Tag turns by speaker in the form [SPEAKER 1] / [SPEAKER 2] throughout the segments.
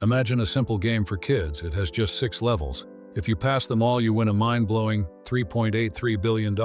[SPEAKER 1] Imagine a simple game for kids. It has just 6 levels. If you pass them all, you win a mind-blowing $3.83 billion.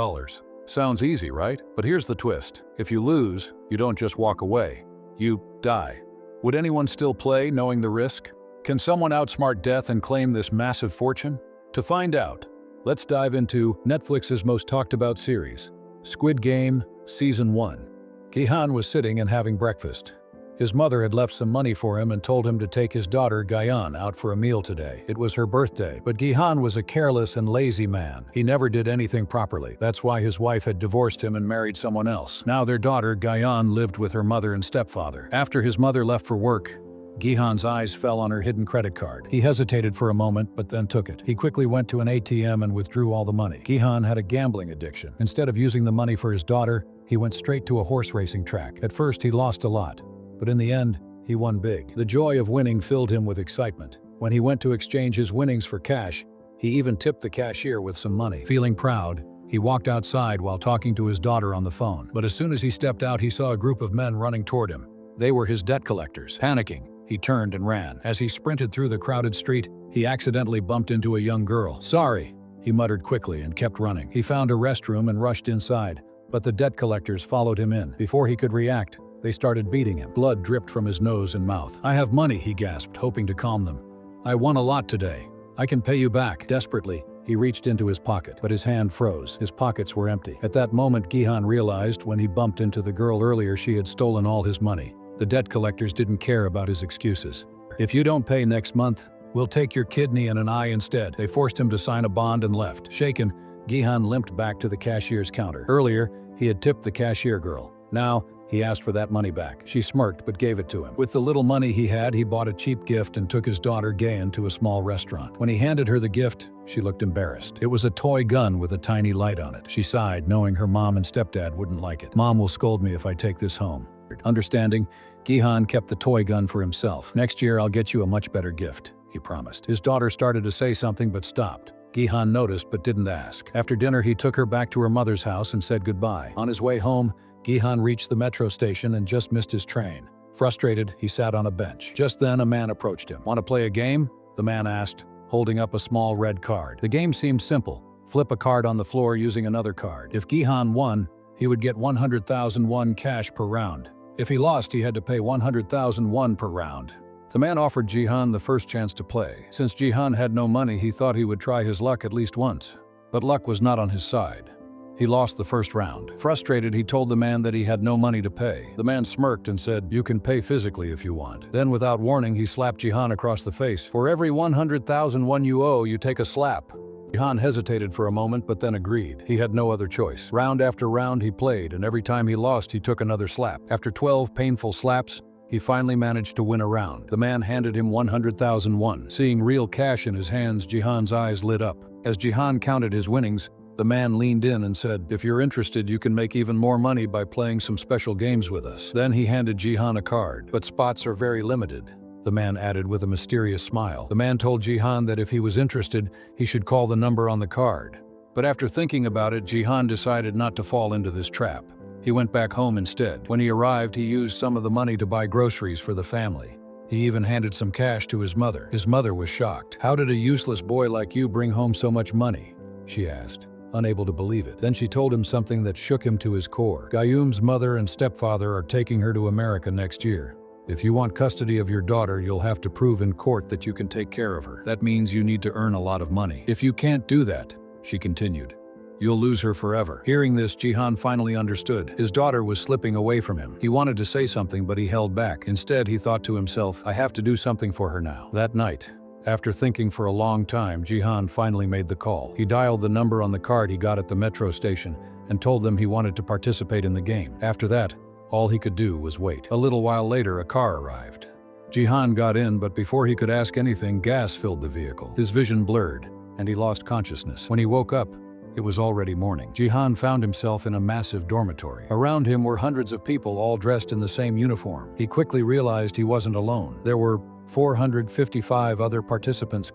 [SPEAKER 1] Sounds easy, right? But here's the twist. If you lose, you don't just walk away. You die. Would anyone still play, knowing the risk? Can someone outsmart death and claim this massive fortune? To find out, let's dive into Netflix's most talked about series, Squid Game, Season 1. Gihan was sitting and having breakfast. His mother had left some money for him and told him to take his daughter Gayan out for a meal today. It was her birthday, but Gihan was a careless and lazy man. He never did anything properly. That's why his wife had divorced him and married someone else. Now their daughter, Gayan, lived with her mother and stepfather. After his mother left for work, Gihan's eyes fell on her hidden credit card. He hesitated for a moment, but then took it. He quickly went to an ATM and withdrew all the money. Gihan had a gambling addiction. Instead of using the money for his daughter, he went straight to a horse racing track. At first, he lost a lot, but in the end, he won big. The joy of winning filled him with excitement. When he went to exchange his winnings for cash, he even tipped the cashier with some money. Feeling proud, he walked outside while talking to his daughter on the phone. But as soon as he stepped out, he saw a group of men running toward him. They were his debt collectors. Panicking, he turned and ran. As he sprinted through the crowded street, he accidentally bumped into a young girl. "Sorry," he muttered quickly and kept running. He found a restroom and rushed inside, but the debt collectors followed him in. Before he could react, they started beating him. Blood dripped from his nose and mouth. "I have money," he gasped, hoping to calm them. "I won a lot today. I can pay you back." Desperately, he reached into his pocket, but his hand froze. His pockets were empty. At that moment, Gihan realized when he bumped into the girl earlier, she had stolen all his money. The debt collectors didn't care about his excuses. "If you don't pay next month, we'll take your kidney and an eye instead." They forced him to sign a bond and left. Shaken, Gihan limped back to the cashier's counter. Earlier, he had tipped the cashier girl. Now, he asked for that money back. She smirked but gave it to him. With the little money he had, he bought a cheap gift and took his daughter Gayan to a small restaurant. When he handed her the gift, she looked embarrassed. It was a toy gun with a tiny light on it. She sighed, knowing her mom and stepdad wouldn't like it. "Mom will scold me if I take this home." Understanding, Gihan kept the toy gun for himself. "Next year, I'll get you a much better gift," he promised. His daughter started to say something but stopped. Gihan noticed but didn't ask. After dinner, he took her back to her mother's house and said goodbye. On his way home, Gihan reached the metro station and just missed his train. Frustrated, he sat on a bench. Just then, a man approached him. "Want to play a game?" the man asked, holding up a small red card. The game seemed simple. Flip a card on the floor using another card. If Gihan won, he would get 100,000 won cash per round. If he lost, he had to pay 100,000 won per round. The man offered Gihan the first chance to play. Since Gihan had no money, he thought he would try his luck at least once. But luck was not on his side. He lost the first round. Frustrated, he told the man that he had no money to pay. The man smirked and said, "You can pay physically if you want." Then, without warning, he slapped Gihan across the face. "For every 100,000 won you owe, you take a slap." Gihan hesitated for a moment but then agreed. He had no other choice. Round after round he played, and every time he lost, he took another slap. After 12 painful slaps, he finally managed to win a round. The man handed him 100,000 won. Seeing real cash in his hands, Jihan's eyes lit up. As Gihan counted his winnings, the man leaned in and said, "If you're interested, you can make even more money by playing some special games with us." Then he handed Gihan a card. "But spots are very limited," the man added with a mysterious smile. The man told Gihan that if he was interested, he should call the number on the card. But after thinking about it, Gihan decided not to fall into this trap. He went back home instead. When he arrived, he used some of the money to buy groceries for the family. He even handed some cash to his mother. His mother was shocked. "How did a useless boy like you bring home so much money?" she asked, unable to believe it. Then she told him something that shook him to his core. "Gayum's mother and stepfather are taking her to America next year. If you want custody of your daughter, you'll have to prove in court that you can take care of her. That means you need to earn a lot of money. If you can't do that," she continued, "you'll lose her forever." Hearing this, Gihan finally understood. His daughter was slipping away from him. He wanted to say something, but he held back. Instead, he thought to himself, "I have to do something for her now." That night, after thinking for a long time, Gihan finally made the call. He dialed the number on the card he got at the metro station and told them he wanted to participate in the game. After that, all he could do was wait. A little while later, a car arrived. Gihan got in, but before he could ask anything, gas filled the vehicle. His vision blurred, and he lost consciousness. When he woke up, it was already morning. Gihan found himself in a massive dormitory. Around him were hundreds of people, all dressed in the same uniform. He quickly realized he wasn't alone. There were 455 other participants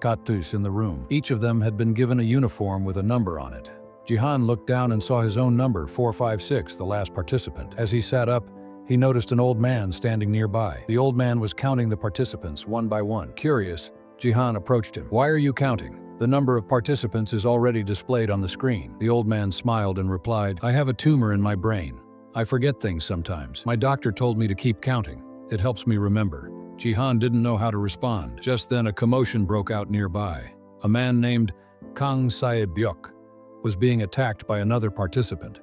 [SPEAKER 1] in the room. Each of them had been given a uniform with a number on it. Gihan looked down and saw his own number, 456, the last participant. As he sat up, he noticed an old man standing nearby. The old man was counting the participants one by one. Curious, Jihan approached him. "Why are you counting? The number of participants is already displayed on the screen." The old man smiled and replied, "I have a tumor in my brain. I forget things sometimes. My doctor told me to keep counting. It helps me remember." Jihan didn't know how to respond. Just then a commotion broke out nearby. A man named Kang Sae-byuk was being attacked by another participant.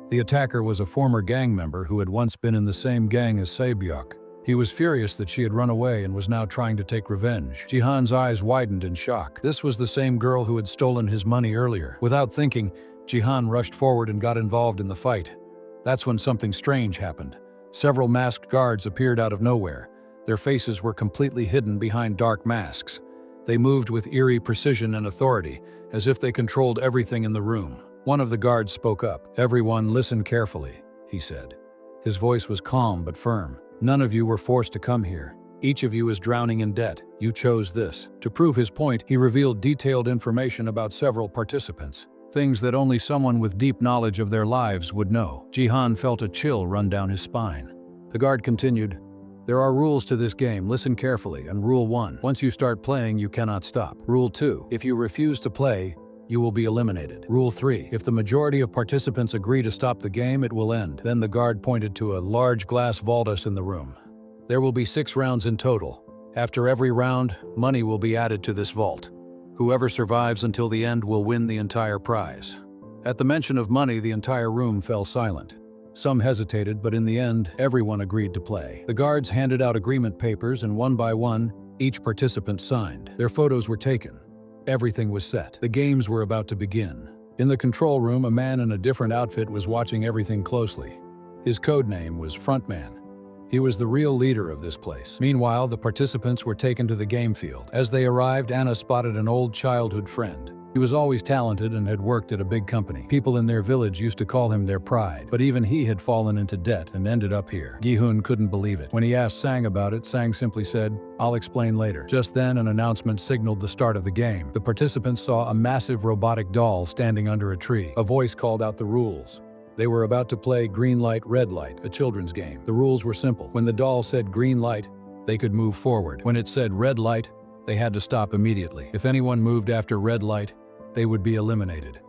[SPEAKER 1] The attacker was a former gang member who had once been in the same gang as Sae-byuk. He was furious that she had run away and was now trying to take revenge. Jihan's eyes widened in shock. This was the same girl who had stolen his money earlier. Without thinking, Jihan rushed forward and got involved in the fight. That's when something strange happened. Several masked guards appeared out of nowhere. Their faces were completely hidden behind dark masks. They moved with eerie precision and authority, as if they controlled everything in the room. One of the guards spoke up. "Everyone, listen carefully," he said. His voice was calm but firm. "None of you were forced to come here. Each of you is drowning in debt. You chose this." To prove his point, he revealed detailed information about several participants. Things that only someone with deep knowledge of their lives would know. Jihan felt a chill run down his spine. The guard continued, "There are rules to this game, listen carefully, and Rule 1. Once you start playing, you cannot stop. Rule 2. If you refuse to play, you will be eliminated. Rule 3. If the majority of participants agree to stop the game, it will end." Then the guard pointed to a large glass vault in the room. "There will be 6 rounds in total. After every round, money will be added to this vault. Whoever survives until the end will win the entire prize." At the mention of money, the entire room fell silent. Some hesitated, but in the end, everyone agreed to play. The guards handed out agreement papers, and one by one, each participant signed. Their photos were taken. Everything was set. The games were about to begin. In the control room, a man in a different outfit was watching everything closely. His code name was Frontman. He was the real leader of this place. Meanwhile, the participants were taken to the game field. As they arrived, Anna spotted an old childhood friend. He was always talented and had worked at a big company. People in their village used to call him their pride, but even he had fallen into debt and ended up here. Gi-hun couldn't believe it. When he asked Sang about it, Sang simply said, "I'll explain later." Just then, an announcement signaled the start of the game. The participants saw a massive robotic doll standing under a tree. A voice called out the rules. They were about to play Green Light, Red Light, a children's game. The rules were simple. When the doll said green light, they could move forward. When it said red light, they had to stop immediately. If anyone moved after red light, they would be eliminated.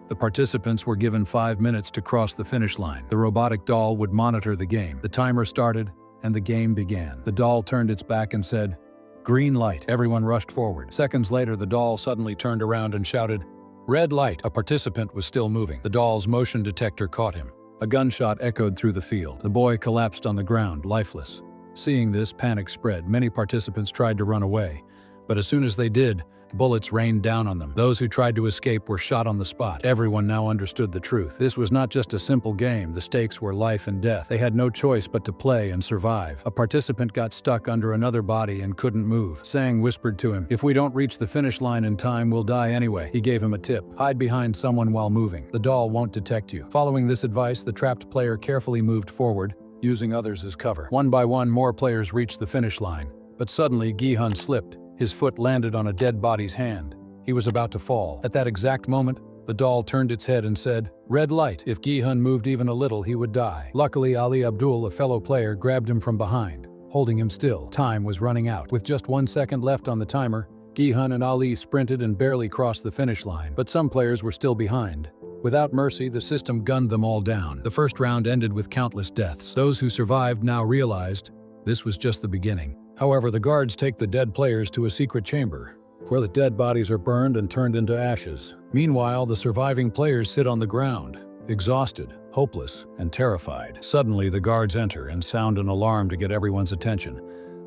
[SPEAKER 1] The participants were given 5 minutes to cross the finish line. The robotic doll would monitor the game. The timer started, and the game began. The doll turned its back and said, "Green light." Everyone rushed forward. Seconds later, the doll suddenly turned around and shouted, "Red light." A participant was still moving. The doll's motion detector caught him. A gunshot echoed through the field. The boy collapsed on the ground, lifeless. Seeing this, panic spread. Many participants tried to run away, but as soon as they did, bullets rained down on them. Those who tried to escape were shot on the spot. Everyone now understood the truth. This was not just a simple game. The stakes were life and death. They had no choice but to play and survive. A participant got stuck under another body and couldn't move. Sang whispered to him, "If we don't reach the finish line in time, we'll die anyway." He gave him a tip. "Hide behind someone while moving. The doll won't detect you." Following this advice, the trapped player carefully moved forward, using others as cover. One by one, more players reached the finish line. But suddenly, Gi-hun slipped. His foot landed on a dead body's hand. He was about to fall. At that exact moment, the doll turned its head and said, "Red light." If Gi-hun moved even a little, he would die. Luckily, Ali Abdul, a fellow player, grabbed him from behind, holding him still. Time was running out. With just 1 second left on the timer, Gi-hun and Ali sprinted and barely crossed the finish line. But some players were still behind. Without mercy, the system gunned them all down. The first round ended with countless deaths. Those who survived now realized this was just the beginning. However, the guards take the dead players to a secret chamber, where the dead bodies are burned and turned into ashes. Meanwhile, the surviving players sit on the ground, exhausted, hopeless, and terrified. Suddenly, the guards enter and sound an alarm to get everyone's attention.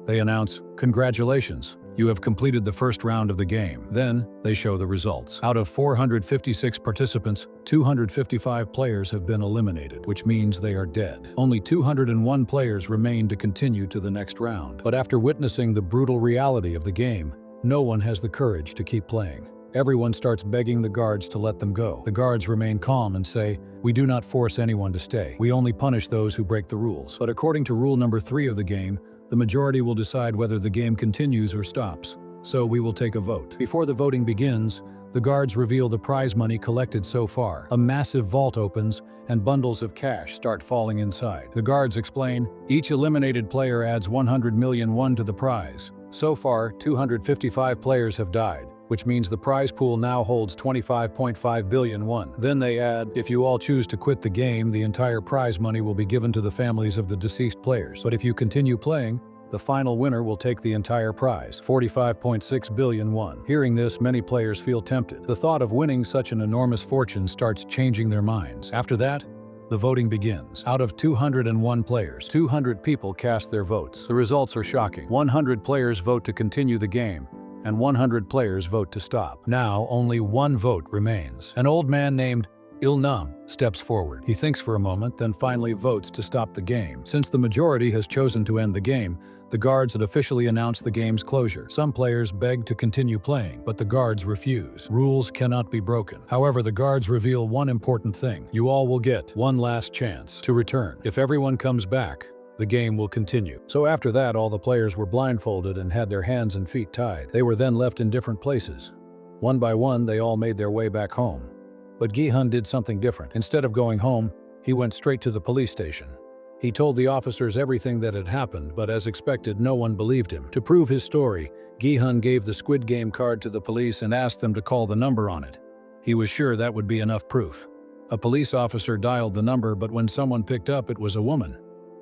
[SPEAKER 1] They announce, "Congratulations, you have completed the first round of the game." Then, they show the results. Out of 456 participants, 255 players have been eliminated, which means they are dead. Only 201 players remain to continue to the next round. But after witnessing the brutal reality of the game, no one has the courage to keep playing. Everyone starts begging the guards to let them go. The guards remain calm and say, "We do not force anyone to stay. We only punish those who break the rules." But according to rule number 3 of the game, the majority will decide whether the game continues or stops. So we will take a vote. Before the voting begins, the guards reveal the prize money collected so far. A massive vault opens, and bundles of cash start falling inside. The guards explain, each eliminated player adds 100 million won to the prize. So far, 255 players have died, which means the prize pool now holds 25.5 billion won. Then they add, if you all choose to quit the game, the entire prize money will be given to the families of the deceased players. But if you continue playing, the final winner will take the entire prize, 45.6 billion won. Hearing this, many players feel tempted. The thought of winning such an enormous fortune starts changing their minds. After that, the voting begins. Out of 201 players, 200 people cast their votes. The results are shocking. 100 players vote to continue the game, and 100 players vote to stop. Now, only one vote remains. An old man named Il-nam steps forward. He thinks for a moment, then finally votes to stop the game. Since the majority has chosen to end the game, the guards had officially announced the game's closure. Some players beg to continue playing, but the guards refuse. Rules cannot be broken. However, the guards reveal one important thing. You all will get one last chance to return. If everyone comes back, the game will continue. So after that, all the players were blindfolded and had their hands and feet tied. They were then left in different places. One by one, they all made their way back home. But Gi-hun did something different. Instead of going home, he went straight to the police station. He told the officers everything that had happened, but as expected, no one believed him. To prove his story, Gi-hun gave the Squid Game card to the police and asked them to call the number on it. He was sure that would be enough proof. A police officer dialed the number, but when someone picked up, it was a woman.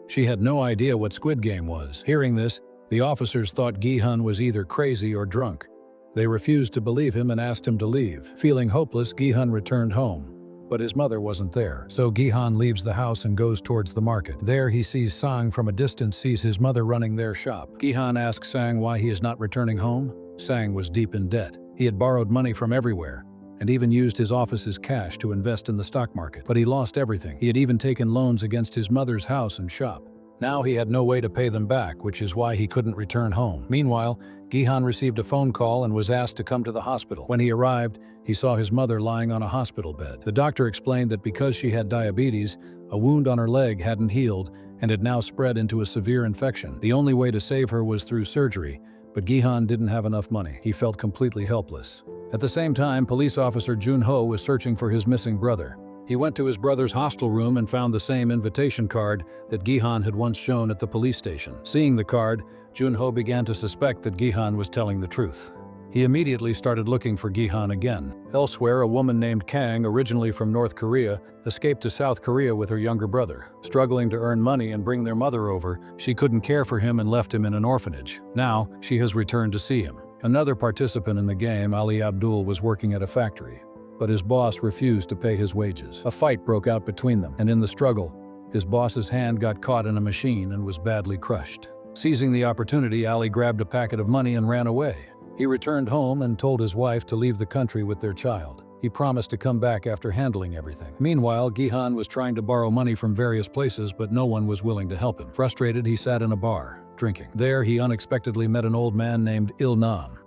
[SPEAKER 1] She had no idea what Squid Game was. Hearing this, the officers thought Gi-hun was either crazy or drunk. They refused to believe him and asked him to leave. Feeling hopeless, Gi-hun returned home. But his mother wasn't there. So Gi-hun leaves the house and goes towards the market. There he sees Sang from a distance, sees his mother running their shop. Gi-hun asks Sang why he is not returning home. Sang was deep in debt. He had borrowed money from everywhere, and even used his office's cash to invest in the stock market. But he lost everything. He had even taken loans against his mother's house and shop. Now he had no way to pay them back, which is why he couldn't return home. Meanwhile, Gi-hun received a phone call and was asked to come to the hospital. When he arrived, he saw his mother lying on a hospital bed. The doctor explained that because she had diabetes, a wound on her leg hadn't healed and had now spread into a severe infection. The only way to save her was through surgery, but Gi-hun didn't have enough money. He felt completely helpless. At the same time, police officer Jun-ho was searching for his missing brother. He went to his brother's hostel room and found the same invitation card that Gi-hun had once shown at the police station. Seeing the card, Jun-ho began to suspect that Gi-hun was telling the truth. He immediately started looking for Gi-hun again. Elsewhere, a woman named Kang, originally from North Korea, escaped to South Korea with her younger brother. Struggling to earn money and bring their mother over, she couldn't care for him and left him in an orphanage. Now, she has returned to see him. Another participant in the game, Ali Abdul, was working at a factory, but his boss refused to pay his wages. A fight broke out between them, and in the struggle, his boss's hand got caught in a machine and was badly crushed. Seizing the opportunity, Ali grabbed a packet of money and ran away. He returned home and told his wife to leave the country with their child. He promised to come back after handling everything. Meanwhile, Gi-hun was trying to borrow money from various places, but no one was willing to help him. Frustrated, he sat in a bar, drinking. There, he unexpectedly met an old man named Il-nam.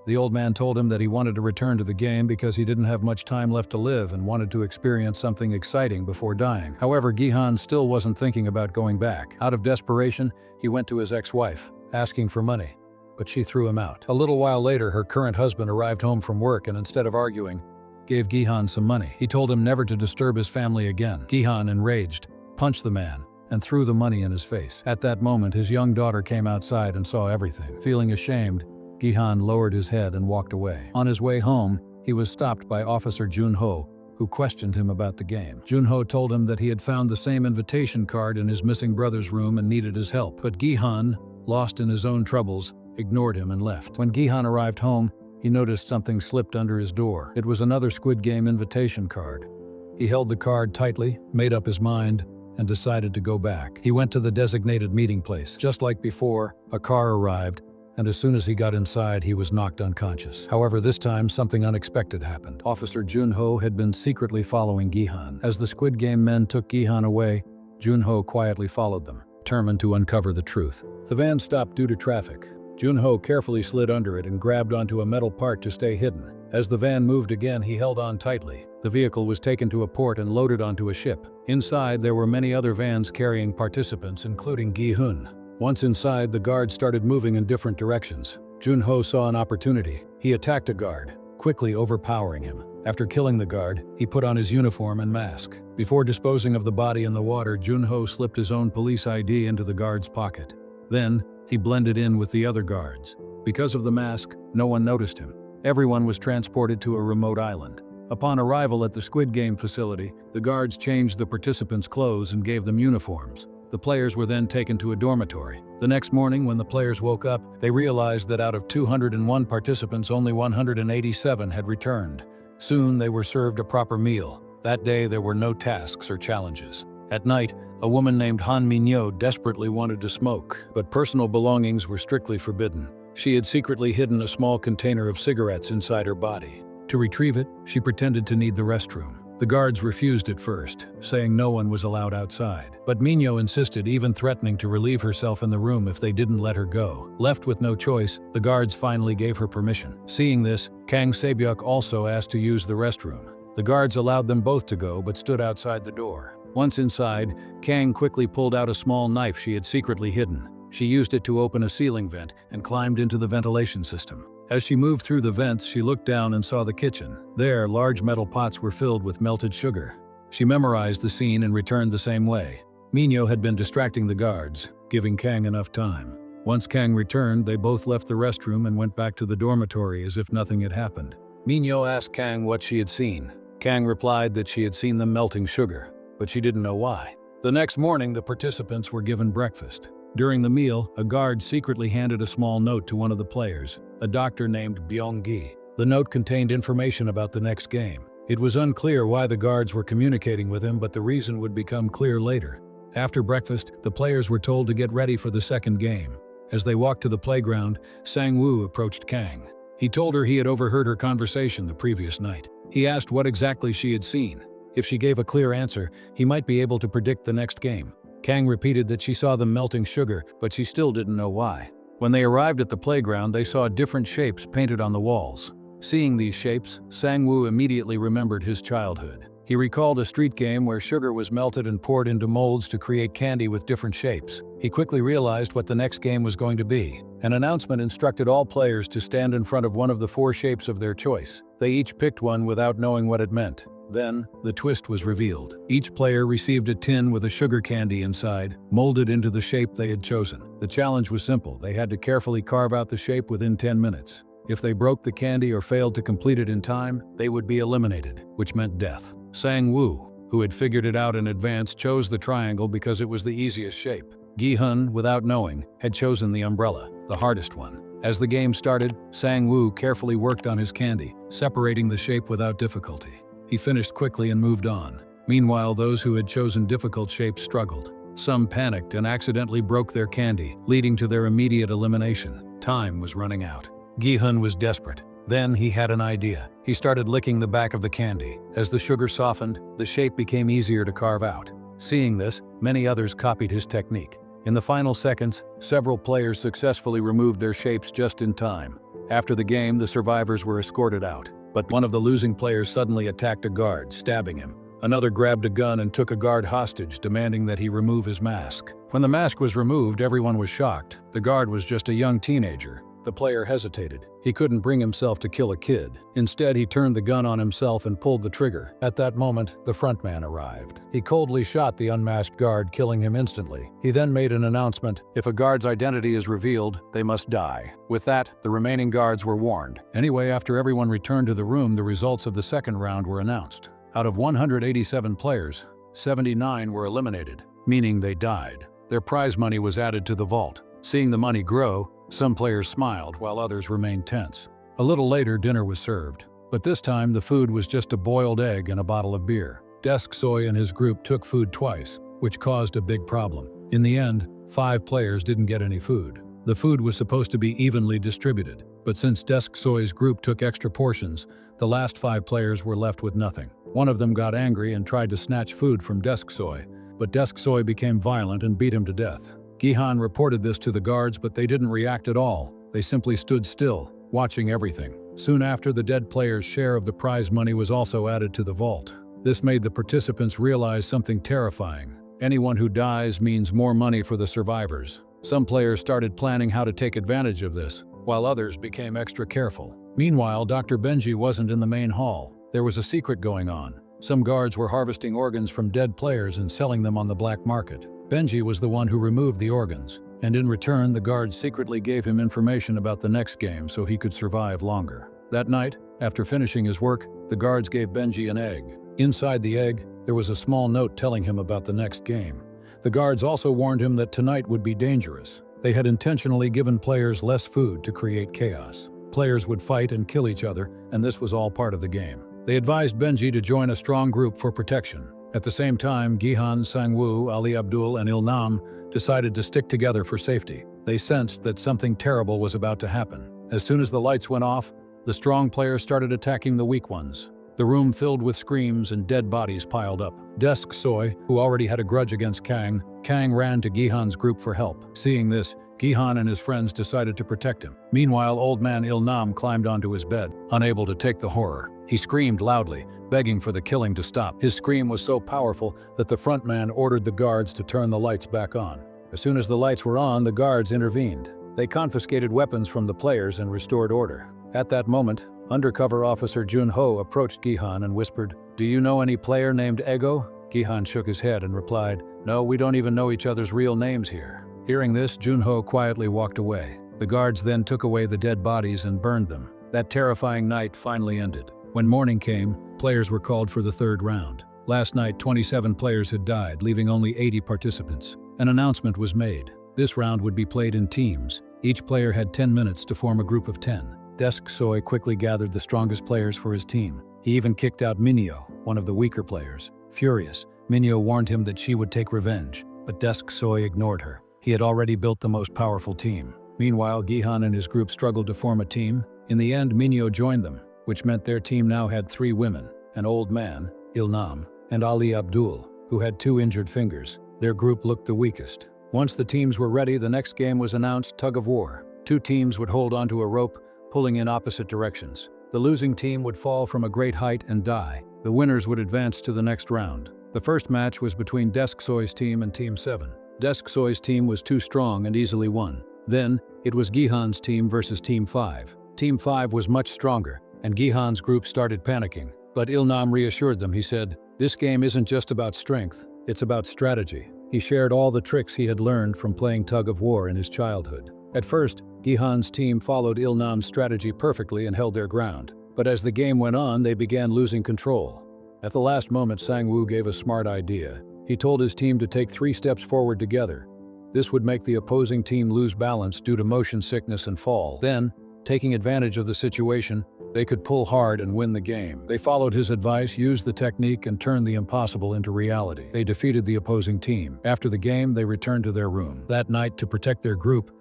[SPEAKER 1] The old man told him that he wanted to return to the game because he didn't have much time left to live and wanted to experience something exciting before dying. However, Gi-hun still wasn't thinking about going back. Out of desperation, he went to his ex-wife, asking for money, but she threw him out. A little while later, her current husband arrived home from work and instead of arguing, gave Gi-hun some money. He told him never to disturb his family again. Gi-hun, enraged, punched the man and threw the money in his face. At that moment, his young daughter came outside and saw everything. Feeling ashamed, Gi-hun lowered his head and walked away. On his way home, he was stopped by Officer Jun-ho, who questioned him about the game. Jun-ho told him that he had found the same invitation card in his missing brother's room and needed his help. But Gi-hun, lost in his own troubles, ignored him and left. When Gi-hun arrived home, he noticed something slipped under his door. It was another Squid Game invitation card. He held the card tightly, made up his mind, and decided to go back. He went to the designated meeting place. Just like before, a car arrived, and as soon as he got inside, he was knocked unconscious. However, this time, something unexpected happened. Officer Jun-ho had been secretly following Gi-hun. As the Squid Game men took Gi-hun away, Jun-ho quietly followed them, determined to uncover the truth. The van stopped due to traffic. Jun-ho carefully slid under it and grabbed onto a metal part to stay hidden. As the van moved again, he held on tightly. The vehicle was taken to a port and loaded onto a ship. Inside, there were many other vans carrying participants, including Gi-hun. Once inside, the guards started moving in different directions. Jun-ho saw an opportunity. He attacked a guard, quickly overpowering him. After killing the guard, he put on his uniform and mask. Before disposing of the body in the water, Junho slipped his own police ID into the guard's pocket. Then, he blended in with the other guards. Because of the mask, no one noticed him. Everyone was transported to a remote island. Upon arrival at the Squid Game facility, the guards changed the participants' clothes and gave them uniforms. The players were then taken to a dormitory. The next morning, when the players woke up, they realized that out of 201 participants, only 187 had returned. Soon, they were served a proper meal. That day, there were no tasks or challenges. At night, a woman named Han Minyo desperately wanted to smoke, but personal belongings were strictly forbidden. She had secretly hidden a small container of cigarettes inside her body. To retrieve it, she pretended to need the restroom. The guards refused at first, saying no one was allowed outside. But Minyo insisted, even threatening to relieve herself in the room if they didn't let her go. Left with no choice, the guards finally gave her permission. Seeing this, Kang Saebyuk also asked to use the restroom. The guards allowed them both to go but stood outside the door. Once inside, Kang quickly pulled out a small knife she had secretly hidden. She used it to open a ceiling vent and climbed into the ventilation system. As she moved through the vents, she looked down and saw the kitchen. There, large metal pots were filled with melted sugar. She memorized the scene and returned the same way. Minyo had been distracting the guards, giving Kang enough time. Once Kang returned, they both left the restroom and went back to the dormitory as if nothing had happened. Minyo asked Kang what she had seen. Kang replied that she had seen them melting sugar, but she didn't know why. The next morning, the participants were given breakfast. During the meal, a guard secretly handed a small note to one of the players, a doctor named Byung-gi. The note contained information about the next game. It was unclear why the guards were communicating with him, but the reason would become clear later. After breakfast, the players were told to get ready for the second game. As they walked to the playground, Sang-woo approached Kang. He told her he had overheard her conversation the previous night. He asked what exactly she had seen. If she gave a clear answer, he might be able to predict the next game. Kang repeated that she saw them melting sugar, but she still didn't know why. When they arrived at the playground, they saw different shapes painted on the walls. Seeing these shapes, Sang-woo immediately remembered his childhood. He recalled a street game where sugar was melted and poured into molds to create candy with different shapes. He quickly realized what the next game was going to be. An announcement instructed all players to stand in front of one of the 4 shapes of their choice. They each picked one without knowing what it meant. Then, the twist was revealed. Each player received a tin with a sugar candy inside, molded into the shape they had chosen. The challenge was simple. They had to carefully carve out the shape within 10 minutes. If they broke the candy or failed to complete it in time, they would be eliminated, which meant death. Sang-woo, who had figured it out in advance, chose the triangle because it was the easiest shape. Gi-hun, without knowing, had chosen the umbrella, the hardest one. As the game started, Sang-woo carefully worked on his candy, separating the shape without difficulty. He finished quickly and moved on. Meanwhile, those who had chosen difficult shapes struggled. Some panicked and accidentally broke their candy, leading to their immediate elimination. Time was running out. Gi-hun was desperate. Then he had an idea. He started licking the back of the candy. As the sugar softened, the shape became easier to carve out. Seeing this, many others copied his technique. In the final seconds, several players successfully removed their shapes just in time. After the game, the survivors were escorted out. But one of the losing players suddenly attacked a guard, stabbing him. Another grabbed a gun and took a guard hostage, demanding that he remove his mask. When the mask was removed, everyone was shocked. The guard was just a young teenager. The player hesitated. He couldn't bring himself to kill a kid. Instead, he turned the gun on himself and pulled the trigger. At that moment, the frontman arrived. He coldly shot the unmasked guard, killing him instantly. He then made an announcement: if a guard's identity is revealed, they must die. With that, the remaining guards were warned. Anyway, after everyone returned to the room, the results of the second round were announced. Out of 187 players, 79 were eliminated, meaning they died. Their prize money was added to the vault. Seeing the money grow, some players smiled while others remained tense. A little later, dinner was served. But this time, the food was just a boiled egg and a bottle of beer. Desk Soy and his group took food twice, which caused a big problem. In the end, 5 players didn't get any food. The food was supposed to be evenly distributed, but since Desk Soy's group took extra portions, the last 5 players were left with nothing. One of them got angry and tried to snatch food from Desk Soy, but Desk Soy became violent and beat him to death. Gi-hun reported this to the guards, but they didn't react at all. They simply stood still, watching everything. Soon after, the dead player's share of the prize money was also added to the vault. This made the participants realize something terrifying. Anyone who dies means more money for the survivors. Some players started planning how to take advantage of this, while others became extra careful. Meanwhile, Dr. Benji wasn't in the main hall. There was a secret going on. Some guards were harvesting organs from dead players and selling them on the black market. Benji was the one who removed the organs, and in return the guards secretly gave him information about the next game so he could survive longer. That night, after finishing his work, the guards gave Benji an egg. Inside the egg, there was a small note telling him about the next game. The guards also warned him that tonight would be dangerous. They had intentionally given players less food to create chaos. Players would fight and kill each other, and this was all part of the game. They advised Benji to join a strong group for protection. At the same time, Gihan, Sangwoo, Ali Abdul, and Ilnam decided to stick together for safety. They sensed that something terrible was about to happen. As soon as the lights went off, the strong players started attacking the weak ones. The room filled with screams and dead bodies piled up. Desk Soy, who already had a grudge against Kang ran to Gihan's group for help. Seeing this, Gihan and his friends decided to protect him. Meanwhile, old man Ilnam climbed onto his bed, unable to take the horror. He screamed loudly, begging for the killing to stop. His scream was so powerful that the front man ordered the guards to turn the lights back on. As soon as the lights were on, the guards intervened. They confiscated weapons from the players and restored order. At that moment, undercover officer Jun-ho approached Gihan and whispered, "Do you know any player named Ego?" Gihan shook his head and replied, "No, we don't even know each other's real names here." Hearing this, Jun-ho quietly walked away. The guards then took away the dead bodies and burned them. That terrifying night finally ended. When morning came, players were called for the third round. Last night, 27 players had died, leaving only 80 participants. An announcement was made. This round would be played in teams. Each player had 10 minutes to form a group of 10. Desk Soy quickly gathered the strongest players for his team. He even kicked out Minyo, one of the weaker players. Furious, Minyo warned him that she would take revenge, but Desk Soy ignored her. He had already built the most powerful team. Meanwhile, Gihan and his group struggled to form a team. In the end, Minyo joined them, which meant their team now had 3 women, an old man, Ilnam, and Ali Abdul, who had 2 injured fingers. Their group looked the weakest. Once the teams were ready, the next game was announced: tug of war. 2 teams would hold onto a rope, pulling in opposite directions. The losing team would fall from a great height and die. The winners would advance to the next round. The first match was between Desk Soy's team and Team 7. Desk Soy's team was too strong and easily won. Then, it was Gihan's team versus Team 5. Team 5 was much stronger, and Gihan's group started panicking. But Ilnam reassured them. He said, "This game isn't just about strength, it's about strategy." He shared all the tricks he had learned from playing tug of war in his childhood. At first, Gihan's team followed Ilnam's strategy perfectly and held their ground. But as the game went on, they began losing control. At the last moment, Sangwoo gave a smart idea. He told his team to take 3 steps forward together. This would make the opposing team lose balance due to motion sickness and fall. Then, taking advantage of the situation, they could pull hard and win the game. They followed his advice, used the technique, and turned the impossible into reality. They defeated the opposing team. After the game, they returned to their room. That night, to protect their group,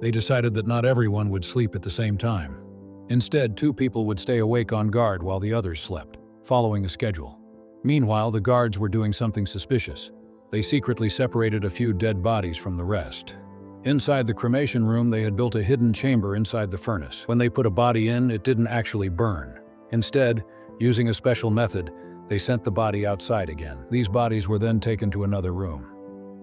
[SPEAKER 1] they decided that not everyone would sleep at the same time. Instead, 2 people would stay awake on guard while the others slept, following a schedule. Meanwhile, the guards were doing something suspicious. They secretly separated a few dead bodies from the rest. Inside the cremation room, they had built a hidden chamber inside the furnace. When they put a body in, it didn't actually burn. Instead, using a special method, they sent the body outside again. These bodies were then taken to another room.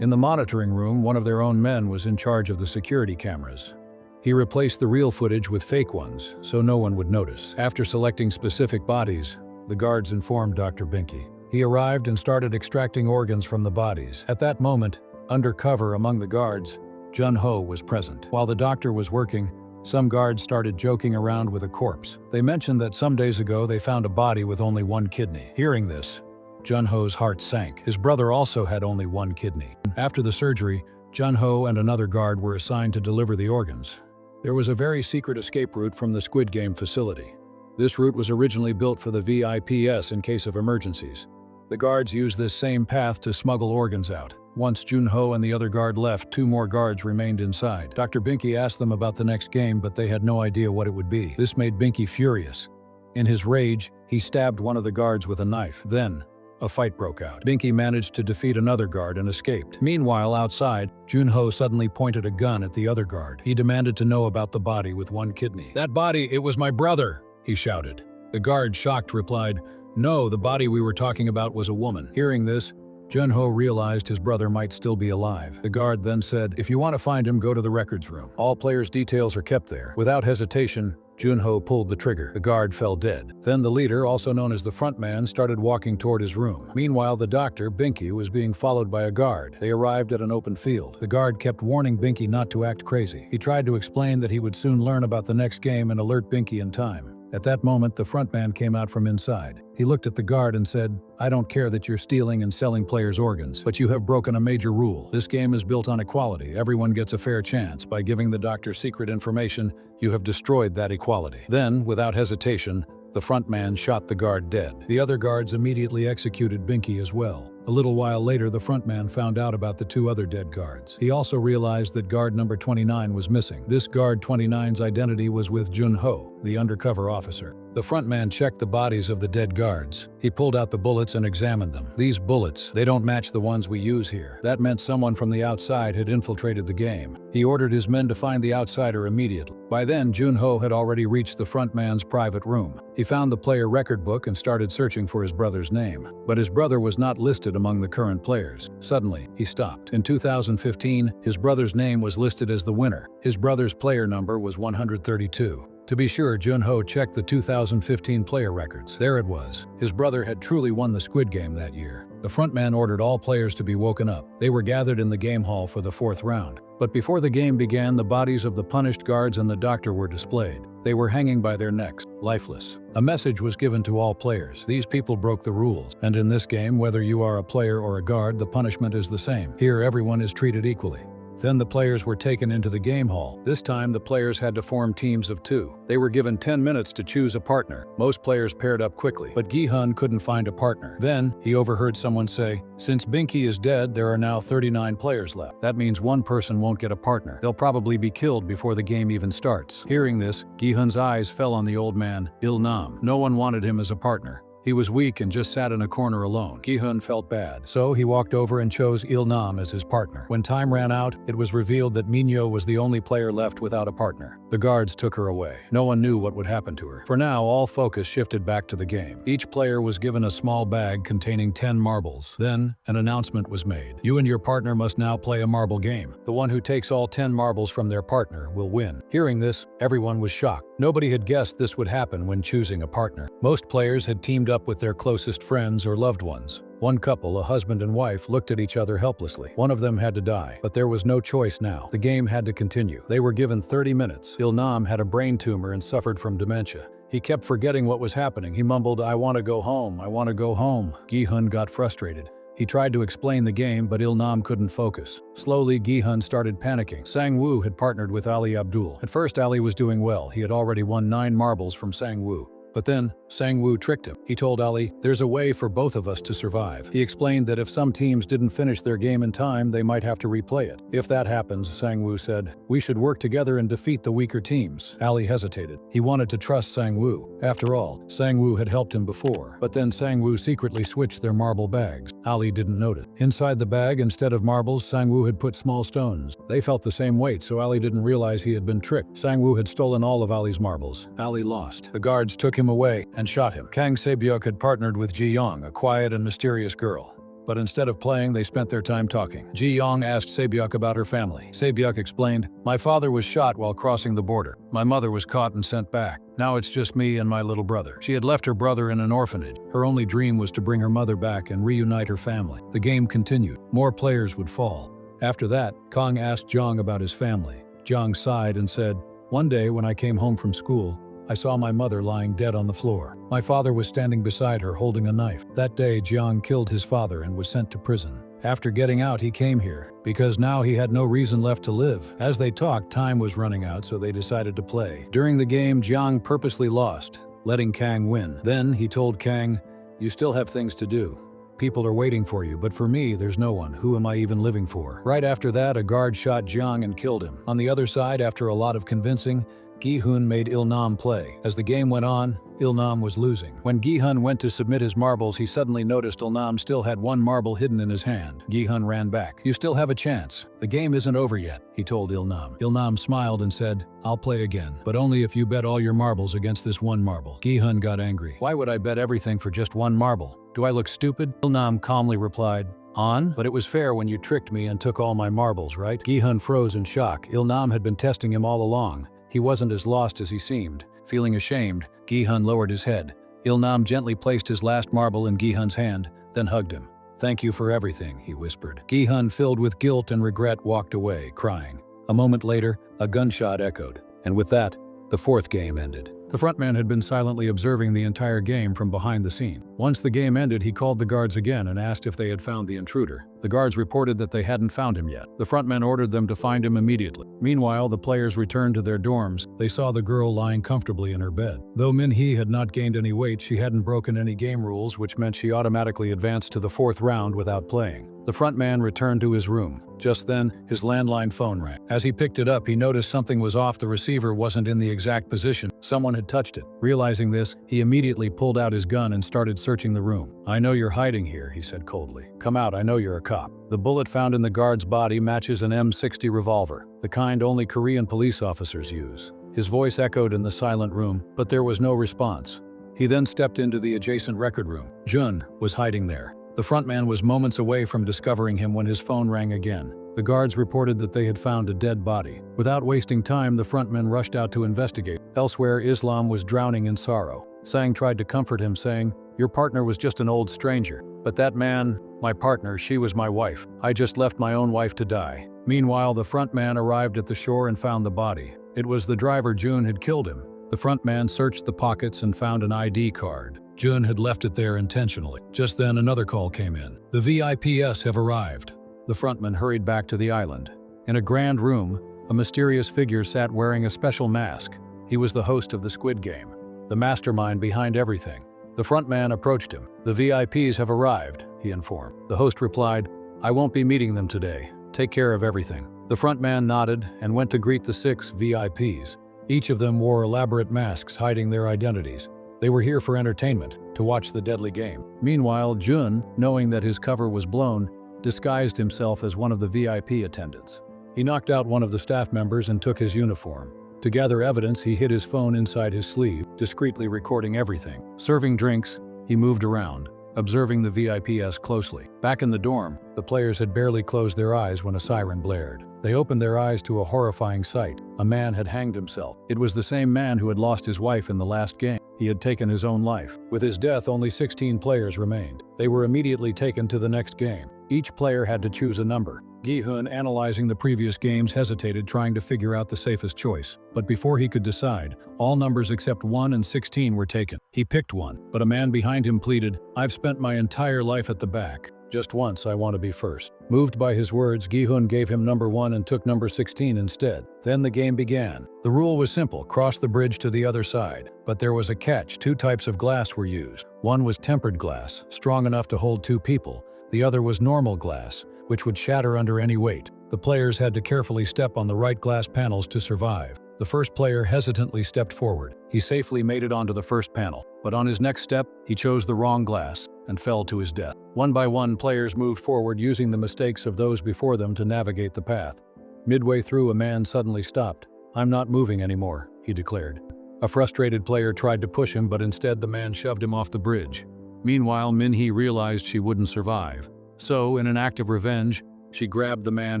[SPEAKER 1] In the monitoring room, one of their own men was in charge of the security cameras. He replaced the real footage with fake ones, so no one would notice. After selecting specific bodies, the guards informed Dr. Binky. He arrived and started extracting organs from the bodies. At that moment, undercover among the guards, Jun-ho was present. While the doctor was working, some guards started joking around with a corpse. They mentioned that some days ago they found a body with only 1 kidney. Hearing this, Jun-ho's heart sank. His brother also had only 1 kidney. After the surgery, Jun-ho and another guard were assigned to deliver the organs. There was a very secret escape route from the Squid Game facility. This route was originally built for the VIPs in case of emergencies. The guards used this same path to smuggle organs out. Once Jun-ho and the other guard left, 2 more guards remained inside. Dr. Binky asked them about the next game, but they had no idea what it would be. This made Binky furious. In his rage, he stabbed one of the guards with a knife. Then, a fight broke out. Binky managed to defeat another guard and escaped. Meanwhile, outside, Jun-ho suddenly pointed a gun at the other guard. He demanded to know about the body with 1 kidney. "That body, it was my brother," he shouted. The guard, shocked, replied, "No, the body we were talking about was a woman." Hearing this, Jun-ho realized his brother might still be alive. The guard then said, "If you want to find him, go to the records room. All players' details are kept there." Without hesitation, Junho pulled the trigger. The guard fell dead. Then the leader, also known as the front man, started walking toward his room. Meanwhile, the doctor, Binky, was being followed by a guard. They arrived at an open field. The guard kept warning Binky not to act crazy. He tried to explain that he would soon learn about the next game and alert Binky in time. At that moment, the front man came out from inside. He looked at the guard and said, "I don't care that you're stealing and selling players' organs, but you have broken a major rule. This game is built on equality. Everyone gets a fair chance. By giving the doctor secret information, you have destroyed that equality." Then, without hesitation, the front man shot the guard dead. The other guards immediately executed Binky as well. A little while later, the front man found out about the two other dead guards. He also realized that guard number 29 was missing. This guard 29's identity was with Junho, the undercover officer. The front man checked the bodies of the dead guards. He pulled out the bullets and examined them. These bullets, they don't match the ones we use here. That meant someone from the outside had infiltrated the game. He ordered his men to find the outsider immediately. By then, Junho had already reached the front man's private room. He found the player record book and started searching for his brother's name. But his brother was not listed among the current players. Suddenly, he stopped. In 2015, his brother's name was listed as the winner. His brother's player number was 132. To be sure, Junho checked the 2015 player records. There it was. His brother had truly won the Squid Game that year. The frontman ordered all players to be woken up. They were gathered in the game hall for the fourth round. But before the game began, the bodies of the punished guards and the doctor were displayed. They were hanging by their necks, lifeless. A message was given to all players. These people broke the rules. And in this game, whether you are a player or a guard, the punishment is the same. Here, everyone is treated equally. Then the players were taken into the game hall. This time, the players had to form teams of 2. They were given 10 minutes to choose a partner. Most players paired up quickly, but Gi-hun couldn't find a partner. Then, he overheard someone say, "Since Binky is dead, there are now 39 players left. That means one person won't get a partner. They'll probably be killed before the game even starts." Hearing this, Gi-hun's eyes fell on the old man, Il-nam. No one wanted him as a partner. He was weak and just sat in a corner alone. Gi-hun felt bad, so he walked over and chose Il-nam as his partner. When time ran out, it was revealed that Minyo was the only player left without a partner. The guards took her away. No one knew what would happen to her. For now, all focus shifted back to the game. Each player was given a small bag containing 10 marbles. Then, an announcement was made. You and your partner must now play a marble game. The one who takes all 10 marbles from their partner will win. Hearing this, everyone was shocked. Nobody had guessed this would happen when choosing a partner. Most players had teamed up with their closest friends or loved ones. One couple, a husband and wife, looked at each other helplessly. One of them had to die, but there was no choice now. The game had to continue. They were given 30 minutes. Il-nam had a brain tumor and suffered from dementia. He kept forgetting what was happening. He mumbled, "I want to go home, I want to go home." Gi-hun got frustrated. He tried to explain the game, but Il-nam couldn't focus. Slowly, Gi-hun started panicking. Sang-woo had partnered with Ali Abdul. At first, Ali was doing well. He had already won 9 marbles from Sang-woo. But then, Sang-woo tricked him. He told Ali, "There's a way for both of us to survive." He explained that if some teams didn't finish their game in time, they might have to replay it. If that happens, Sang-woo said, "We should work together and defeat the weaker teams." Ali hesitated. He wanted to trust Sang-woo. After all, Sang-woo had helped him before. But then Sang-woo secretly switched their marble bags. Ali didn't notice. Inside the bag, instead of marbles, Sang-woo had put small stones. They felt the same weight, so Ali didn't realize he had been tricked. Sang-woo had stolen all of Ali's marbles. Ali lost. The guards took him away and shot him. Kang Se-byuk had partnered with Ji-young, a quiet and mysterious girl. But instead of playing, they spent their time talking. Ji-young asked Se-byuk about her family. Se-byuk explained, "My father was shot while crossing the border. My mother was caught and sent back. Now it's just me and my little brother." She had left her brother in an orphanage. Her only dream was to bring her mother back and reunite her family. The game continued. More players would fall. After that, Kang asked Jong about his family. Jong sighed and said, "One day when I came home from school, I saw my mother lying dead on the floor. My father was standing beside her holding a knife. That day, Jiang killed his father and was sent to prison. After getting out, he came here, because now he had no reason left to live." As they talked, time was running out, so they decided to play. During the game, Jiang purposely lost, letting Kang win. Then he told Kang, "You still have things to do. People are waiting for you, but for me, there's no one. Who am I even living for?" Right after that, a guard shot Jiang and killed him. On the other side, after a lot of convincing, Gi-hun made Il-nam play. As the game went on, Il-nam was losing. When Gi-hun went to submit his marbles, he suddenly noticed Il-nam still had 1 marble hidden in his hand. Gi-hun ran back. "You still have a chance. The game isn't over yet," he told Il-nam. Il-nam smiled and said, "I'll play again, but only if you bet all your marbles against this 1 marble." Gi-hun got angry. "Why would I bet everything for just 1 marble? Do I look stupid?" Il-nam calmly replied, "On, but it was fair when you tricked me and took all my marbles, right?" Gi-hun froze in shock. Il-nam had been testing him all along. He wasn't as lost as he seemed. Feeling ashamed, Gi-hun lowered his head. Il-nam gently placed his last marble in Gi-hun's hand, then hugged him. "Thank you for everything," he whispered. Gi-hun, filled with guilt and regret, walked away, crying. A moment later, a gunshot echoed, and with that, the fourth game ended. The frontman had been silently observing the entire game from behind the scene. Once the game ended, he called the guards again and asked if they had found the intruder. The guards reported that they hadn't found him yet. The frontman ordered them to find him immediately. Meanwhile, the players returned to their dorms. They saw the girl lying comfortably in her bed. Though Min-hee had not gained any weight, she hadn't broken any game rules, which meant she automatically advanced to the fourth round without playing. The frontman returned to his room. Just then, his landline phone rang. As he picked it up, he noticed something was off. The receiver wasn't in the exact position. Someone had touched it. Realizing this, he immediately pulled out his gun and started searching the room. "I know you're hiding here," he said coldly. "Come out, I know you're a cop." The bullet found in the guard's body matches an M60 revolver, the kind only Korean police officers use. His voice echoed in the silent room, but there was no response. He then stepped into the adjacent record room. Jun was hiding there. The frontman was moments away from discovering him when his phone rang again. The guards reported that they had found a dead body. Without wasting time, the frontman rushed out to investigate. Elsewhere, Islam was drowning in sorrow. Sang tried to comfort him, saying, "Your partner was just an old stranger. But that man, my partner, she was my wife. I just left my own wife to die." Meanwhile, the frontman arrived at the shore and found the body. It was the driver. Jun had killed him. The frontman searched the pockets and found an ID card. Jun had left it there intentionally. Just then, another call came in. "The VIPs have arrived." The frontman hurried back to the island. In a grand room, a mysterious figure sat wearing a special mask. He was the host of the Squid Game, the mastermind behind everything. The frontman approached him. "The VIPs have arrived," he informed. The host replied, "I won't be meeting them today. Take care of everything." The frontman nodded and went to greet the 6 VIPs. Each of them wore elaborate masks hiding their identities. They were here for entertainment, to watch the deadly game. Meanwhile, Jun, knowing that his cover was blown, disguised himself as one of the VIP attendants. He knocked out one of the staff members and took his uniform. To gather evidence, he hid his phone inside his sleeve, discreetly recording everything. Serving drinks, he moved around, observing the VIPs closely. Back in the dorm, the players had barely closed their eyes when a siren blared. They opened their eyes to a horrifying sight. A man had hanged himself. It was the same man who had lost his wife in the last game. He had taken his own life. With his death, only 16 players remained. They were immediately taken to the next game. Each player had to choose a number. Gi-hun, analyzing the previous games, hesitated, trying to figure out the safest choice. But before he could decide, all numbers except 1 and 16 were taken. He picked 1, but a man behind him pleaded, "I've spent my entire life at the back. Just once I want to be first." Moved by his words, Gi-hun gave him number 1 and took number 16 instead. Then the game began. The rule was simple: cross the bridge to the other side. But there was a catch. 2 types of glass were used. One was tempered glass, strong enough to hold 2 people. The other was normal glass, which would shatter under any weight. The players had to carefully step on the right glass panels to survive. The first player hesitantly stepped forward. He safely made it onto the first panel, but on his next step, he chose the wrong glass and fell to his death. One by one, players moved forward, using the mistakes of those before them to navigate the path. Midway through, a man suddenly stopped. "I'm not moving anymore," he declared. A frustrated player tried to push him, but instead the man shoved him off the bridge. Meanwhile, Min-hee realized she wouldn't survive. So, in an act of revenge, she grabbed the man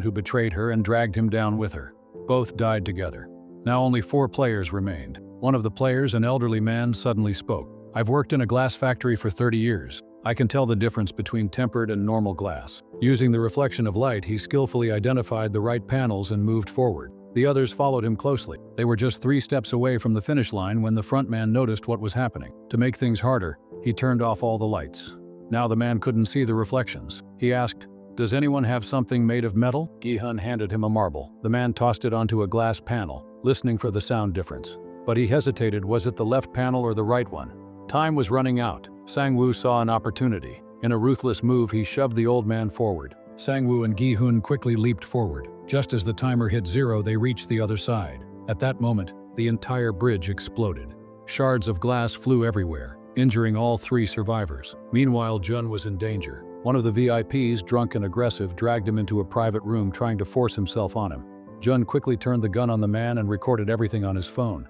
[SPEAKER 1] who betrayed her and dragged him down with her. Both died together. Now only 4 players remained. One of the players, an elderly man, suddenly spoke. "I've worked in a glass factory for 30 years. I can tell the difference between tempered and normal glass." Using the reflection of light, he skillfully identified the right panels and moved forward. The others followed him closely. They were just 3 steps away from the finish line when the front man noticed what was happening. To make things harder, he turned off all the lights. Now the man couldn't see the reflections. He asked, "Does anyone have something made of metal?" Gi-hun handed him a marble. The man tossed it onto a glass panel, listening for the sound difference. But he hesitated. Was it the left panel or the right one? Time was running out. Sang-woo saw an opportunity. In a ruthless move, he shoved the old man forward. Sang-woo and Gi-hun quickly leaped forward. Just as the timer hit 0, they reached the other side. At that moment, the entire bridge exploded. Shards of glass flew everywhere, injuring all 3 survivors. Meanwhile, Jun was in danger. One of the VIPs, drunk and aggressive, dragged him into a private room, trying to force himself on him. Jun quickly turned the gun on the man and recorded everything on his phone.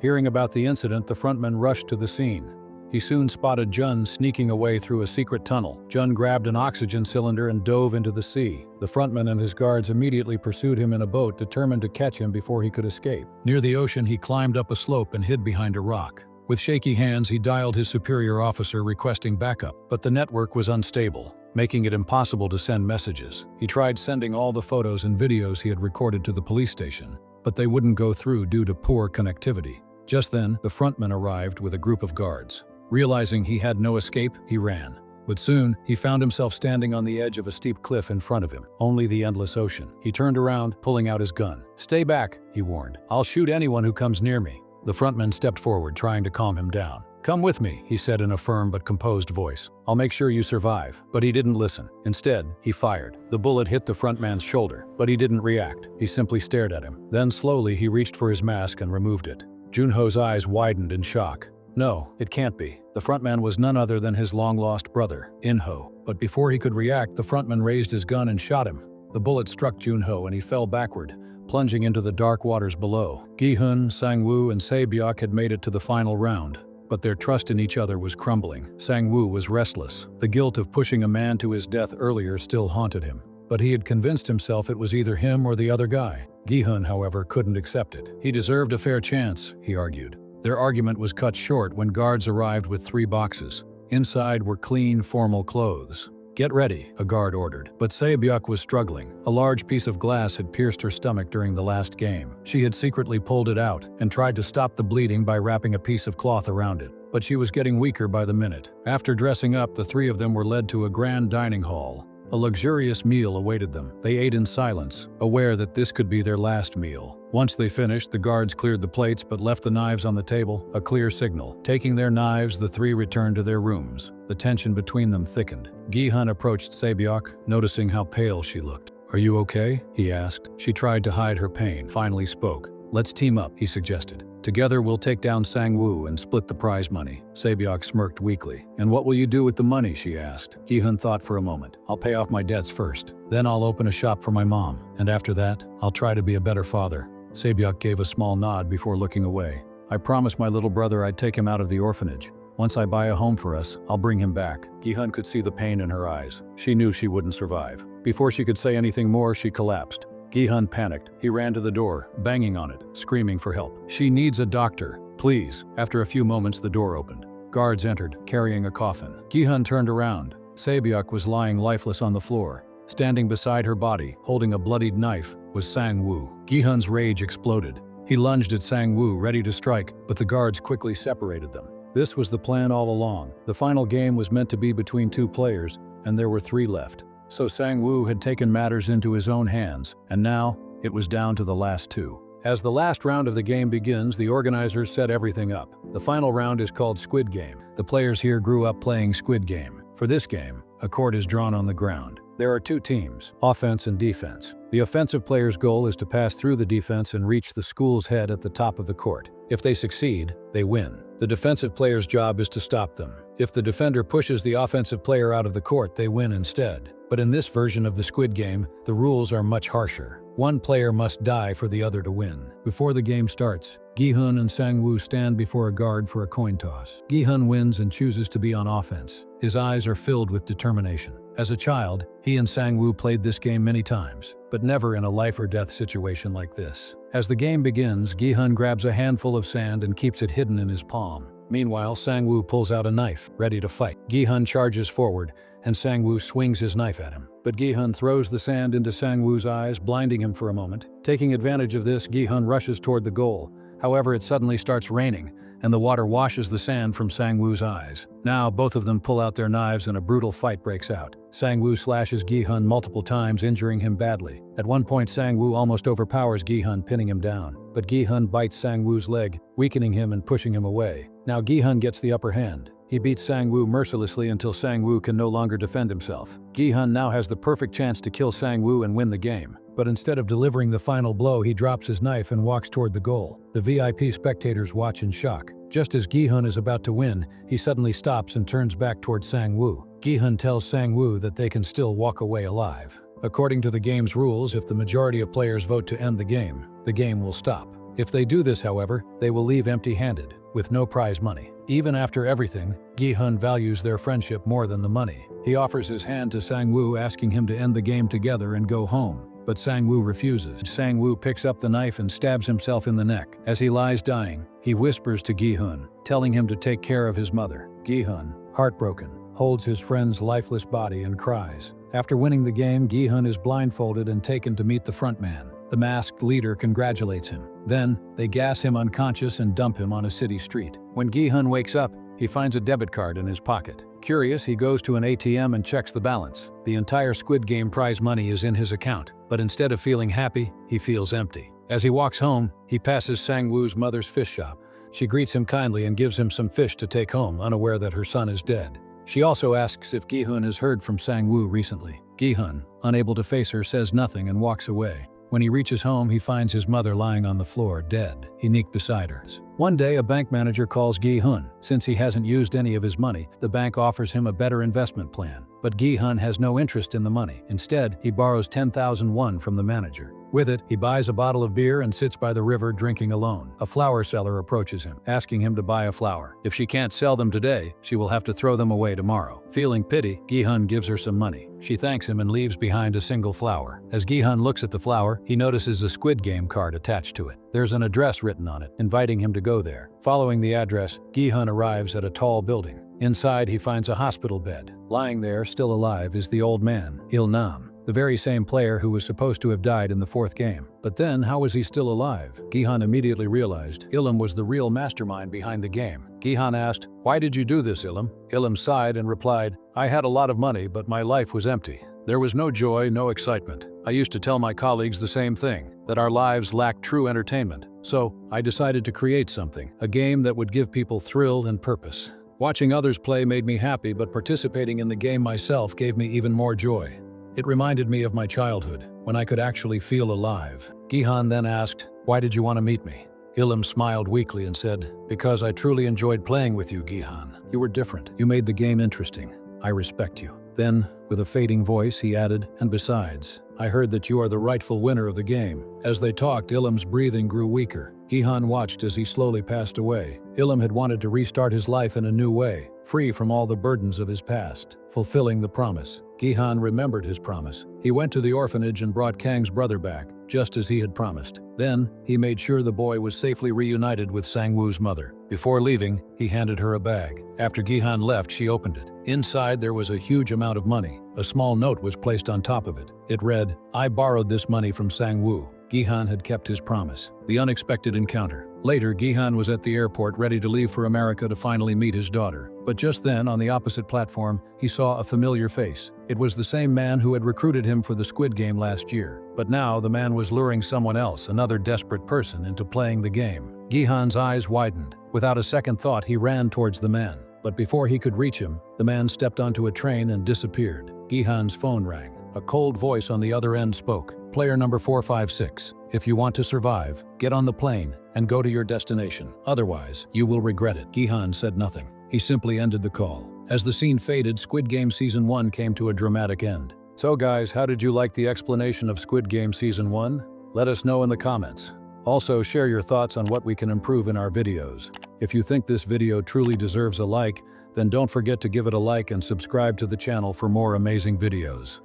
[SPEAKER 1] Hearing about the incident, the frontman rushed to the scene. He soon spotted Jun sneaking away through a secret tunnel. Jun grabbed an oxygen cylinder and dove into the sea. The frontman and his guards immediately pursued him in a boat, determined to catch him before he could escape. Near the ocean, he climbed up a slope and hid behind a rock. With shaky hands, he dialed his superior officer requesting backup, but the network was unstable, making it impossible to send messages. He tried sending all the photos and videos he had recorded to the police station, but they wouldn't go through due to poor connectivity. Just then, the frontman arrived with a group of guards. Realizing he had no escape, he ran. But soon, he found himself standing on the edge of a steep cliff in front of him, only the endless ocean. He turned around, pulling out his gun. "Stay back," he warned. "I'll shoot anyone who comes near me." The frontman stepped forward, trying to calm him down. "Come with me," he said in a firm but composed voice. "I'll make sure you survive." But he didn't listen. Instead, he fired. The bullet hit the frontman's shoulder, but he didn't react. He simply stared at him. Then slowly he reached for his mask and removed it. Junho's eyes widened in shock. No, it can't be. The frontman was none other than his long-lost brother, Inho. But before he could react, the frontman raised his gun and shot him. The bullet struck Junho and he fell backward, plunging into the dark waters below. Gi-hun, Sang-woo, and Se-byuk had made it to the final round, but their trust in each other was crumbling. Sang-woo was restless. The guilt of pushing a man to his death earlier still haunted him, but he had convinced himself it was either him or the other guy. Gi-hun, however, couldn't accept it. He deserved a fair chance, he argued. Their argument was cut short when guards arrived with 3 boxes. Inside were clean, formal clothes. "Get ready," a guard ordered. But Se-byuk was struggling. A large piece of glass had pierced her stomach during the last game. She had secretly pulled it out and tried to stop the bleeding by wrapping a piece of cloth around it. But she was getting weaker by the minute. After dressing up, the 3 of them were led to a grand dining hall. A luxurious meal awaited them. They ate in silence, aware that this could be their last meal. Once they finished, the guards cleared the plates but left the knives on the table, a clear signal. Taking their knives, the 3 returned to their rooms. The tension between them thickened. Gi-hun approached Se-byuk, noticing how pale she looked. "Are you okay?" he asked. She tried to hide her pain, finally spoke. "Let's team up," he suggested. "Together we'll take down Sang-woo and split the prize money." Se-byuk smirked weakly. "And what will you do with the money?" she asked. Gi-hun thought for a moment. "I'll pay off my debts first. Then I'll open a shop for my mom. And after that, I'll try to be a better father." Se-byuk gave a small nod before looking away. "I promised my little brother I'd take him out of the orphanage. Once I buy a home for us, I'll bring him back." Gi-hun could see the pain in her eyes. She knew she wouldn't survive. Before she could say anything more, she collapsed. Gi-hun panicked. He ran to the door, banging on it, screaming for help. "She needs a doctor, please." After a few moments, the door opened. Guards entered, carrying a coffin. Gi-hun turned around. Se-byuk was lying lifeless on the floor. Standing beside her body, holding a bloodied knife, was Sang-woo. Gi-hun's rage exploded. He lunged at Sang-woo, ready to strike, but the guards quickly separated them. This was the plan all along. The final game was meant to be between 2 players, and there were 3 left. So Sang-woo had taken matters into his own hands, and now it was down to the last 2. As the last round of the game begins, the organizers set everything up. The final round is called Squid Game. The players here grew up playing Squid Game. For this game, a court is drawn on the ground. There are 2 teams, offense and defense. The offensive player's goal is to pass through the defense and reach the school's head at the top of the court. If they succeed, they win. The defensive player's job is to stop them. If the defender pushes the offensive player out of the court, they win instead. But in this version of the Squid Game, the rules are much harsher. 1 player must die for the other to win. Before the game starts, Gi-hun and Sang-woo stand before a guard for a coin toss. Gi-hun wins and chooses to be on offense. His eyes are filled with determination. As a child, he and Sang-woo played this game many times, but never in a life-or-death situation like this. As the game begins, Gi-hun grabs a handful of sand and keeps it hidden in his palm. Meanwhile, Sang-woo pulls out a knife, ready to fight. Gi-hun charges forward, and Sang-woo swings his knife at him. But Gi-hun throws the sand into Sang-woo's eyes, blinding him for a moment. Taking advantage of this, Gi-hun rushes toward the goal. However, it suddenly starts raining, and the water washes the sand from Sang-woo's eyes. Now, both of them pull out their knives and a brutal fight breaks out. Sang-woo slashes Gi-hun multiple times, injuring him badly. At one point, Sang-woo almost overpowers Gi-hun, pinning him down. But Gi-hun bites Sang-woo's leg, weakening him and pushing him away. Now Gi-hun gets the upper hand. He beats Sang-woo mercilessly until Sang-woo can no longer defend himself. Gi-hun now has the perfect chance to kill Sang-woo and win the game. But instead of delivering the final blow, he drops his knife and walks toward the goal. The VIP spectators watch in shock. Just as Gi-hun is about to win, he suddenly stops and turns back toward Sang-woo. Gi-hun tells Sang-woo that they can still walk away alive. According to the game's rules, if the majority of players vote to end the game will stop. If they do this, however, they will leave empty-handed, with no prize money. Even after everything, Gi-hun values their friendship more than the money. He offers his hand to Sang-woo, asking him to end the game together and go home. But Sang-woo refuses. Sang-woo picks up the knife and stabs himself in the neck. As he lies dying, he whispers to Gi-hun, telling him to take care of his mother. Gi-hun, heartbroken, holds his friend's lifeless body and cries. After winning the game, Gi-hun is blindfolded and taken to meet the frontman. The masked leader congratulates him. Then, they gas him unconscious and dump him on a city street. When Gi-hun wakes up, he finds a debit card in his pocket. Curious, he goes to an ATM and checks the balance. The entire Squid Game prize money is in his account, but instead of feeling happy, he feels empty. As he walks home, he passes Sang-woo's mother's fish shop. She greets him kindly and gives him some fish to take home, unaware that her son is dead. She also asks if Gi-hun has heard from Sang-woo recently. Gi-hun, unable to face her, says nothing and walks away. When he reaches home, he finds his mother lying on the floor, dead, unique beside her. One day, a bank manager calls Gi-hun. Since he hasn't used any of his money, the bank offers him a better investment plan. But Gi-hun has no interest in the money. Instead, he borrows 10,000 won from the manager. With it, he buys a bottle of beer and sits by the river drinking alone. A flower seller approaches him, asking him to buy a flower. If she can't sell them today, she will have to throw them away tomorrow. Feeling pity, Gi-hun gives her some money. She thanks him and leaves behind a single flower. As Gi-hun looks at the flower, he notices a Squid Game card attached to it. There's an address written on it, inviting him to go there. Following the address, Gi-hun arrives at a tall building. Inside, he finds a hospital bed. Lying there, still alive, is the old man, Il-nam, the very same player who was supposed to have died in the fourth game. But then, how was he still alive? Gi-hun immediately realized Il-nam was the real mastermind behind the game. Gi-hun asked, "Why did you do this, Il-nam?" Il-nam sighed and replied, "I had a lot of money, but my life was empty. There was no joy, no excitement. I used to tell my colleagues the same thing, that our lives lacked true entertainment. So, I decided to create something, a game that would give people thrill and purpose. Watching others play made me happy, but participating in the game myself gave me even more joy. It reminded me of my childhood, when I could actually feel alive." Gi-hun then asked, "Why did you want to meet me?" Il-nam smiled weakly and said, "Because I truly enjoyed playing with you, Gi-hun. You were different. You made the game interesting. I respect you." Then, with a fading voice, he added, "And besides, I heard that you are the rightful winner of the game." As they talked, Il-nam's breathing grew weaker. Gi-hun watched as he slowly passed away. Il-nam had wanted to restart his life in a new way, free from all the burdens of his past, fulfilling the promise. Gi-hun remembered his promise. He went to the orphanage and brought Kang's brother back, just as he had promised. Then, he made sure the boy was safely reunited with Sang-woo's mother. Before leaving, he handed her a bag. After Gi-hun left, she opened it. Inside, there was a huge amount of money. A small note was placed on top of it. It read, "I borrowed this money from Sang-woo." Gi-hun had kept his promise. The unexpected encounter. Later, Gi-hun was at the airport ready to leave for America to finally meet his daughter. But just then, on the opposite platform, he saw a familiar face. It was the same man who had recruited him for the Squid Game last year. But now, the man was luring someone else, another desperate person, into playing the game. Gi-hun's eyes widened. Without a second thought, he ran towards the man. But before he could reach him, the man stepped onto a train and disappeared. Gi-hun's phone rang. A cold voice on the other end spoke. "Player number 456. If you want to survive, get on the plane and go to your destination. Otherwise, you will regret it." Gi-hun said nothing. He simply ended the call. As the scene faded, Squid Game Season 1 came to a dramatic end. So guys, how did you like the explanation of Squid Game Season 1? Let us know in the comments. Also, share your thoughts on what we can improve in our videos. If you think this video truly deserves a like, then don't forget to give it a like and subscribe to the channel for more amazing videos.